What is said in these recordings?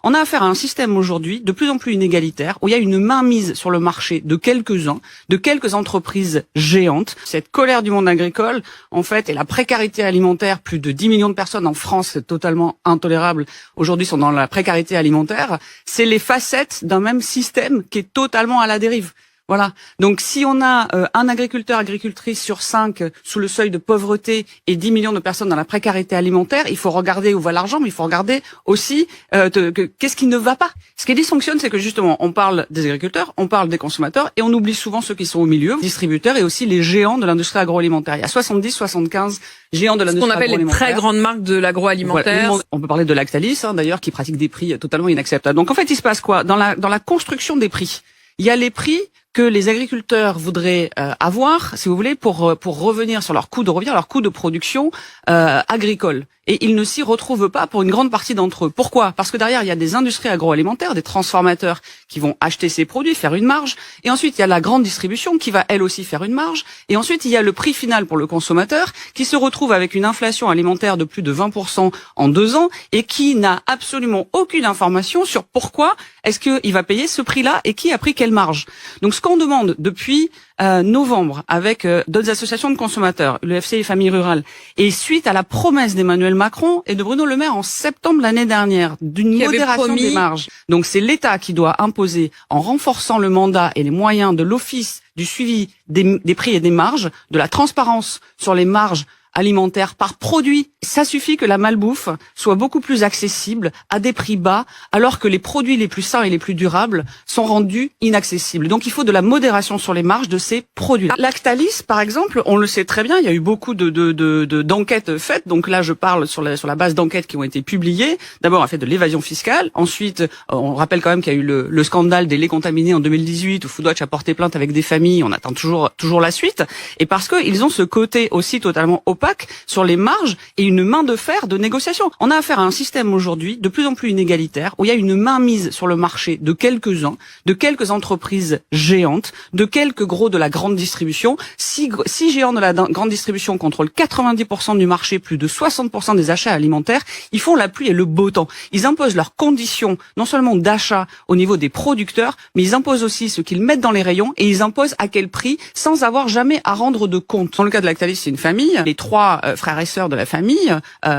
On a affaire à un système aujourd'hui de plus en plus inégalitaire, où il y a une mainmise sur le marché de quelques-uns, de quelques entreprises géantes. Cette colère du monde agricole, en fait, et la précarité alimentaire, plus de 10 millions de personnes en France, c'est totalement intolérable, aujourd'hui sont dans la précarité alimentaire, c'est les facettes d'un même système qui est totalement à la dérive. Voilà. Donc, si on a un agriculteur, agricultrice sur 5 sous le seuil de pauvreté et 10 millions de personnes dans la précarité alimentaire, il faut regarder où va l'argent, mais il faut regarder aussi qu'est-ce qui ne va pas. Ce qui dysfonctionne, c'est que justement, on parle des agriculteurs, on parle des consommateurs, et on oublie souvent ceux qui sont au milieu, distributeurs et aussi les géants de l'industrie agroalimentaire. Il y a 70-75 géants de l'industrie agroalimentaire. Ce qu'on appelle les très grandes marques de l'agroalimentaire. Voilà. On peut parler de Lactalis, d'ailleurs, qui pratique des prix totalement inacceptables. Donc, en fait, il se passe quoi? Dans la construction des prix, il y a les prix que les agriculteurs voudraient avoir, si vous voulez, pour revenir sur leur coût de revient, leur coût de production agricole. Et ils ne s'y retrouvent pas pour une grande partie d'entre eux. Pourquoi? Parce que derrière, il y a des industries agroalimentaires, des transformateurs qui vont acheter ces produits, faire une marge. Et ensuite, il y a la grande distribution qui va elle aussi faire une marge. Et ensuite, il y a le prix final pour le consommateur qui se retrouve avec une inflation alimentaire de plus de 20% en 2 ans et qui n'a absolument aucune information sur pourquoi est-ce qu'il va payer ce prix-là et qui a pris quelle marge. Donc, ce qu'on demande depuis novembre avec d'autres associations de consommateurs, l'UFC et Familles Rurales, et suite à la promesse d'Emmanuel Macron et de Bruno Le Maire en septembre l'année dernière d'une modération des marges. Donc c'est l'État qui doit imposer, en renforçant le mandat et les moyens de l'Office du suivi des prix et des marges, de la transparence sur les marges alimentaire par produit. Ça suffit que la malbouffe soit beaucoup plus accessible à des prix bas, alors que les produits les plus sains et les plus durables sont rendus inaccessibles. Donc il faut de la modération sur les marges de ces produits. Lactalis, par exemple, on le sait très bien, il y a eu beaucoup d'enquêtes faites. Donc là, je parle sur la base d'enquêtes qui ont été publiées. D'abord, on a fait de l'évasion fiscale. Ensuite, on rappelle quand même qu'il y a eu le scandale des laits contaminés en 2018, où Foodwatch a porté plainte avec des familles. On attend toujours la suite. Et parce qu'ils ont ce côté aussi totalement opaque sur les marges et une main de fer de négociation. On a affaire à un système aujourd'hui de plus en plus inégalitaire, où il y a une mainmise sur le marché de quelques-uns, de quelques entreprises géantes, de quelques gros de la grande distribution. Si géants de la grande distribution contrôlent 90% du marché, plus de 60% des achats alimentaires, ils font la pluie et le beau temps. Ils imposent leurs conditions, non seulement d'achat au niveau des producteurs, mais ils imposent aussi ce qu'ils mettent dans les rayons et ils imposent à quel prix, sans avoir jamais à rendre de compte. Dans le cas de Lactalis, c'est une famille. Les 3 frères et sœurs de la famille,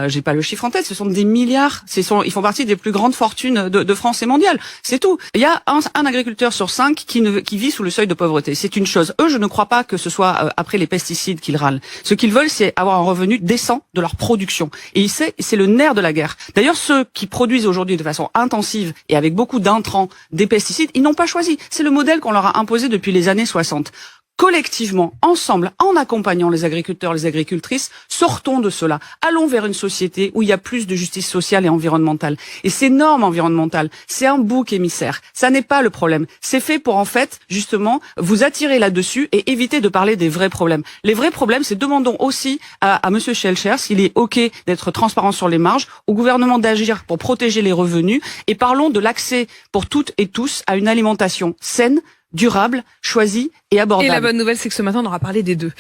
j'ai pas le chiffre en tête, ce sont des milliards, ils font partie des plus grandes fortunes de France et mondiale. C'est tout. Il y a un agriculteur sur 5 qui vit sous le seuil de pauvreté. C'est une chose. Eux, je ne crois pas que ce soit après les pesticides qu'ils râlent. Ce qu'ils veulent, c'est avoir un revenu décent de leur production. Et c'est le nerf de la guerre. D'ailleurs, ceux qui produisent aujourd'hui de façon intensive et avec beaucoup d'intrants des pesticides, ils n'ont pas choisi. C'est le modèle qu'on leur a imposé depuis les années 60. Collectivement, ensemble, en accompagnant les agriculteurs, les agricultrices, sortons de cela. Allons vers une société où il y a plus de justice sociale et environnementale. Et ces normes environnementales, c'est un bouc émissaire. Ça n'est pas le problème. C'est fait pour, en fait, justement, vous attirer là-dessus et éviter de parler des vrais problèmes. Les vrais problèmes, c'est demandons aussi à Monsieur Schellcher s'il est OK d'être transparent sur les marges, au gouvernement d'agir pour protéger les revenus, et parlons de l'accès pour toutes et tous à une alimentation saine, durable, choisie et abordable. Et la bonne nouvelle, c'est que ce matin, on aura parlé des deux.